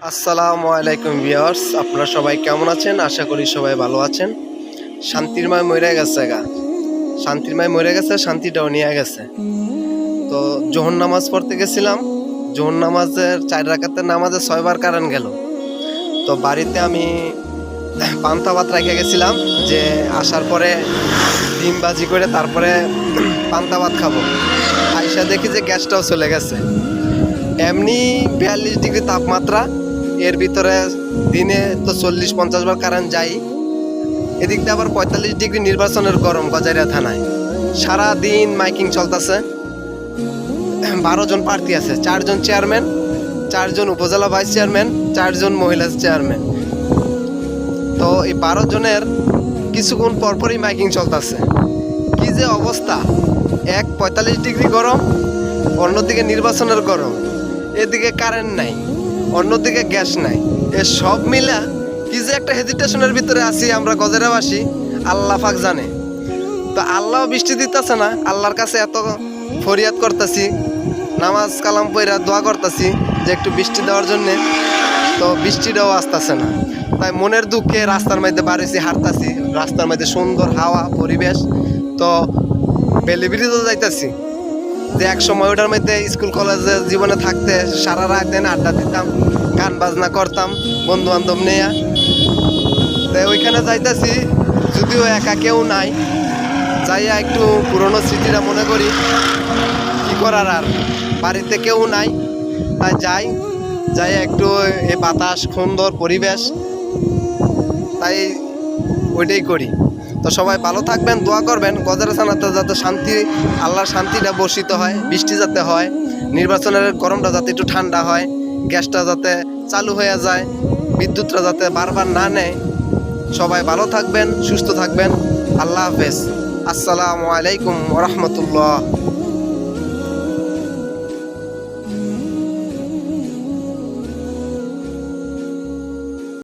আসসালামু আলাইকুম ভিউয়ার্স, আপনারা সবাই কেমন আছেন? আশা করি সবাই ভালো আছেন। শান্তিরময় মরে গেছে শান্তিরময় মরে গেছে, শান্তিটাও নিয়ে গেছে। তো জোহর নামাজ পড়তে গেছিলাম। জোহর নামাজের 4 রাকাতের নামাজে 6 বার কারেন্ট গেল। তো বাড়িতে আমি পান্তা ভাত রেখে গেছিলাম যে আসার পরে ডিম ভাজি করে তারপরে পান্তা ভাত খাবো। আইসা দেখি যে গ্যাসটাও চলে গেছে। এমনি 42 ডিগ্রি তাপমাত্রা, এর ভিতরে দিনে তো 40-50 বার কারেন্ট যাই। এদিক দিয়ে আবার 45 ডিগ্রি নির্বাচনের গরম গজারিয়া থানায়। সারা দিন মাইকিং চলতেছে। 12 জন প্রার্থী আছে, 4 জন চেয়ারম্যান, 4 জন উপজেলা ভাইস চেয়ারম্যান, 4 জন মহিলা চেয়ারম্যান। তো এই 12 জনের কিছুক্ষণ পরপরই মাইকিং চলতেছে। কি যে অবস্থা! 45 ডিগ্রি গরম, অন্যদিকে নির্বাচনের গরম, এদিকে কারেন্ট নাই, অন্যদিকে গ্যাস নাই। এ সব মিলা কি যে একটা হেজিটেশনের ভিতরে আছি আমরা গজেরাবাসী, আল্লাহ পাক জানে। তো আল্লাহ বৃষ্টি দিতেছে না, আল্লাহর কাছে এত ফরিয়াদ করতেছি, নামাজ কালাম পইরা দোয়া করতেছি যে একটু বৃষ্টি দেওয়ার জন্যে, তো বৃষ্টিটাও আসতেছে না। তাই মনের দুঃখে রাস্তার মধ্যে বাড়িছি, হাঁটতাছি, রাস্তার মধ্যে সুন্দর হাওয়া পরিবেশ। তো বেলিবিরিতে যাইতেছি যে এক সময় ওটার মধ্যে স্কুল কলেজে জীবনে থাকতে সারা রাত দিন আড্ডা দিতাম, গান বাজনা করতাম বন্ধু বান্ধব নিয়ে। তো ওইখানে যাইতেছি, যদিও একা কেউ নাই, যাইয়া একটু পুরনো স্মৃতিটা মনে করি। কি করার আর, বাড়িতে কেউ নাই, তাই যাই একটু এই বাতাস, সুন্দর পরিবেশ, তাই ওইটাই করি। তো সবাই ভালো থাকবেন, দোয়া করবেন গজেরা থানাতে যাতে শান্তি, আল্লাহর শান্তিটা বর্ষিত হয়, বৃষ্টি যাতে হয়, নির্বাচনের গরমটা যাতে একটু ঠান্ডা হয়, গ্যাসটা যাতে চালু হয়ে যায়, বিদ্যুৎটা যাতে বারবার না নেয়। সবাই ভালো থাকবেন, সুস্থ থাকবেন। আল্লাহ হাফেজ। আসসালামু আলাইকুম ওয়া রাহমাতুল্লাহ।